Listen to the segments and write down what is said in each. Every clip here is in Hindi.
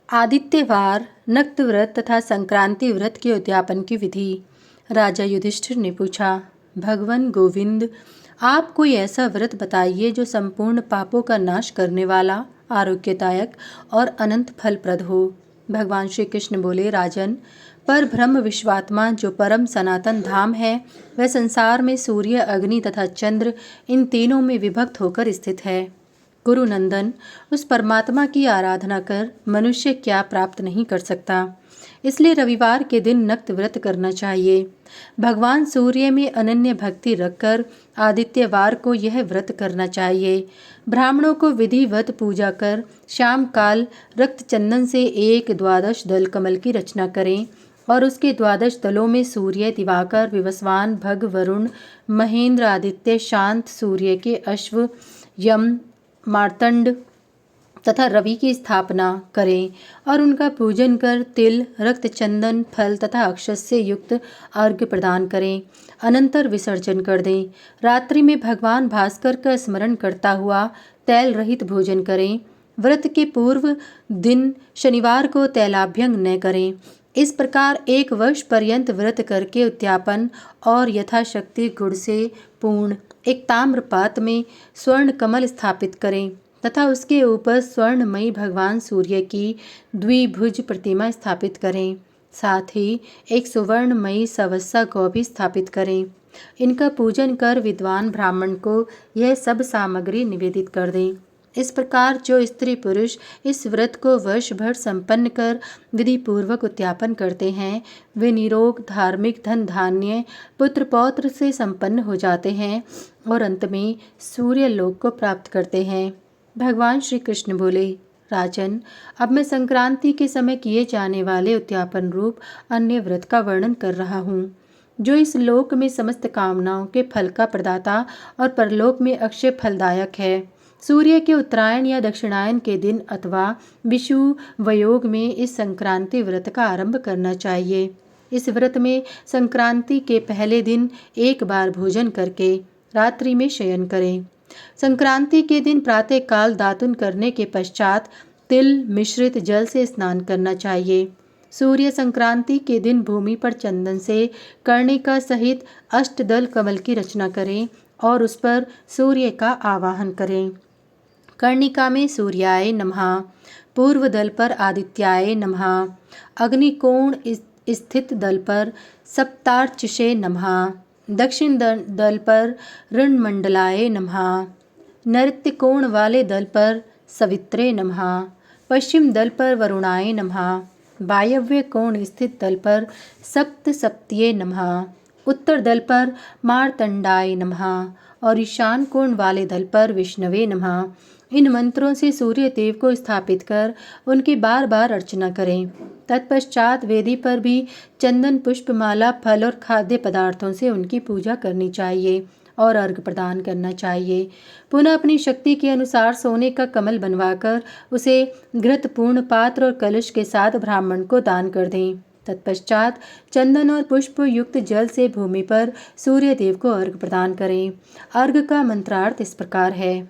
आदित्यवार, नक्त व्रत तथा संक्रांति व्रत के उद्यापन की विधि। राजा युधिष्ठिर ने पूछा, भगवान गोविंद, आप कोई ऐसा व्रत बताइए जो संपूर्ण पापों का नाश करने वाला, आरोग्यदायक और अनंत फलप्रद हो। भगवान श्री कृष्ण बोले, राजन, पर ब्रह्म विश्वात्मा जो परम सनातन धाम है, वह संसार में सूर्य, अग्नि तथा चंद्र, इन तीनों में विभक्त होकर स्थित है। गुरु नंदन, उस परमात्मा की आराधना कर मनुष्य क्या प्राप्त नहीं कर सकता। इसलिए रविवार के दिन नक्त व्रत करना चाहिए। भगवान सूर्य में अनन्य भक्ति रखकर आदित्यवार को यह व्रत करना चाहिए। ब्राह्मणों को विधिवत पूजा कर शाम काल रक्त चंदन से 12 दल कमल की रचना करें और उसके 12 दलों में सूर्य, दिवाकर, विवस्वान, भग, वरुण, महेंद्र, आदित्य, शांत, सूर्य के अश्व, यम, मार्तंड तथा रवि की स्थापना करें और उनका पूजन कर तिल, रक्त चंदन, फल तथा अक्षत से युक्त अर्घ्य प्रदान करें। अनंतर विसर्जन कर दें। रात्रि में भगवान भास्कर का स्मरण करता हुआ तैल रहित भोजन करें। व्रत के पूर्व दिन शनिवार को तैलाभ्यंग न करें। इस प्रकार 1 वर्ष पर्यंत व्रत करके उद्यापन और यथाशक्ति गुड़ से पूर्ण एक ताम्र पात्र में स्वर्ण कमल स्थापित करें तथा उसके ऊपर स्वर्णमयी भगवान सूर्य की द्विभुज प्रतिमा स्थापित करें। साथ ही एक सुवर्णमयी सवस्सा गौ भी स्थापित करें। इनका पूजन कर विद्वान ब्राह्मण को यह सब सामग्री निवेदित कर दें। इस प्रकार जो स्त्री पुरुष इस व्रत को वर्ष भर संपन्न कर विधि पूर्वक उद्यापन करते हैं, वे निरोग, धार्मिक, धन धान्य, पुत्र पौत्र से संपन्न हो जाते हैं और अंत में सूर्य लोक को प्राप्त करते हैं। भगवान श्री कृष्ण बोले, राजन, अब मैं संक्रांति के समय किए जाने वाले उद्यापन रूप अन्य व्रत का वर्णन कर रहा हूँ, जो इस लोक में समस्त कामनाओं के फल का प्रदाता और परलोक में अक्षय फलदायक है। सूर्य के उत्तरायण या दक्षिणायन के दिन अथवा विषु वयोग में इस संक्रांति व्रत का आरंभ करना चाहिए। इस व्रत में संक्रांति के पहले दिन एक बार भोजन करके रात्रि में शयन करें। संक्रांति के दिन प्रातः काल दातुन करने के पश्चात तिल मिश्रित जल से स्नान करना चाहिए। सूर्य संक्रांति के दिन भूमि पर चंदन से कर्णिका सहित अष्टदल कमल की रचना करें और उस पर सूर्य का आवाहन करें। कर्णिका में सूर्याय नमः, पूर्व दल पर आदित्याय नमः, अग्निकोण स्थित दल पर सप्तार्चिषे नमः, दक्षिण दल पर ऋणमंडलाय नमः, नैऋत्य कोण वाले दल पर सवित्रे नमः, पश्चिम दल पर वरुणाय नमः, वायव्य कोण स्थित दल पर सप्तसप्तये नमः, उत्तर दल पर मार्तंडाय नमः और ईशान कोण वाले दल पर विष्णवे नमः। इन मंत्रों से सूर्य देव को स्थापित कर उनकी बार बार अर्चना करें। तत्पश्चात वेदी पर भी चंदन, पुष्पमाला, फल और खाद्य पदार्थों से उनकी पूजा करनी चाहिए और अर्घ्य प्रदान करना चाहिए। पुनः अपनी शक्ति के अनुसार सोने का कमल बनवाकर उसे घृतपूर्ण पात्र और कलश के साथ ब्राह्मण को दान कर दें। तत्पश्चात चंदन और पुष्प युक्त जल से भूमि पर सूर्य देव को अर्घ्य प्रदान करें। अर्घ्य का मंत्रार्थ इस प्रकार है,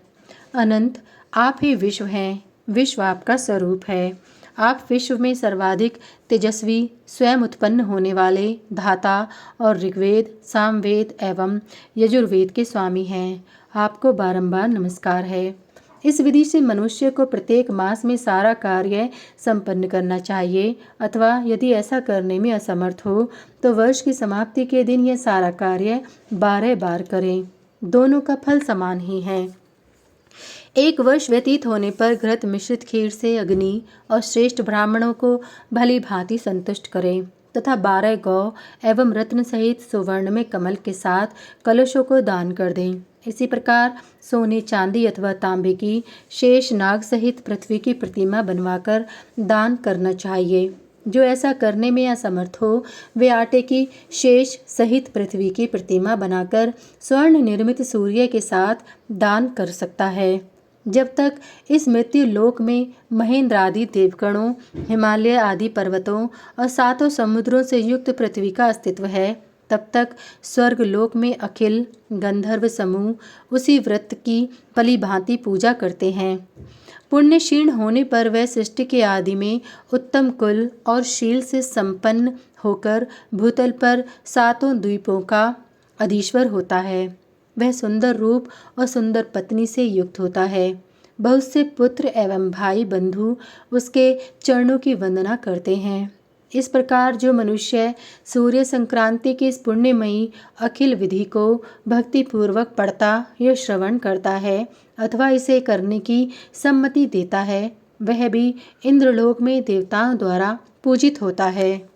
अनंत, आप ही विश्व हैं, विश्व आपका स्वरूप है। आप विश्व में सर्वाधिक तेजस्वी, स्वयं उत्पन्न होने वाले, धाता और ऋग्वेद, सामवेद एवं यजुर्वेद के स्वामी हैं। आपको बारंबार नमस्कार है। इस विधि से मनुष्य को प्रत्येक मास में सारा कार्य संपन्न करना चाहिए, अथवा यदि ऐसा करने में असमर्थ हो तो वर्ष की समाप्ति के दिन यह सारा कार्य 12 बार करें। दोनों का फल समान ही है। 1 वर्ष व्यतीत होने पर घृत मिश्रित खीर से अग्नि और श्रेष्ठ ब्राह्मणों को भली भांति संतुष्ट करें तथा 12 गौ एवं रत्न सहित सुवर्ण में कमल के साथ कलशों को दान कर दें। इसी प्रकार सोने, चांदी अथवा तांबे की शेष नाग सहित पृथ्वी की प्रतिमा बनवाकर दान करना चाहिए। जो ऐसा करने में असमर्थ हो वे आटे की शेष सहित पृथ्वी की प्रतिमा बनाकर स्वर्ण निर्मित सूर्य के साथ दान कर सकता है। जब तक इस मृत्यु लोक में महेंद्र आदि देवगणों, हिमालय आदि पर्वतों और 7 समुद्रों से युक्त पृथ्वी का अस्तित्व है, तब तक स्वर्ग लोक में अखिल गंधर्व समूह उसी व्रत की भली भांति पूजा करते हैं। पुण्य क्षीण होने पर वह सृष्टि के आदि में उत्तम कुल और शील से संपन्न होकर भूतल पर 7 द्वीपों का अधीश्वर होता है। वह सुंदर रूप और सुंदर पत्नी से युक्त होता है। बहुत से पुत्र एवं भाई बंधु उसके चरणों की वंदना करते हैं। इस प्रकार जो मनुष्य सूर्य संक्रांति की इस पुण्यमयी अखिल विधि को भक्तिपूर्वक पढ़ता या श्रवण करता है अथवा इसे करने की सम्मति देता है, वह भी इंद्रलोक में देवताओं द्वारा पूजित होता है।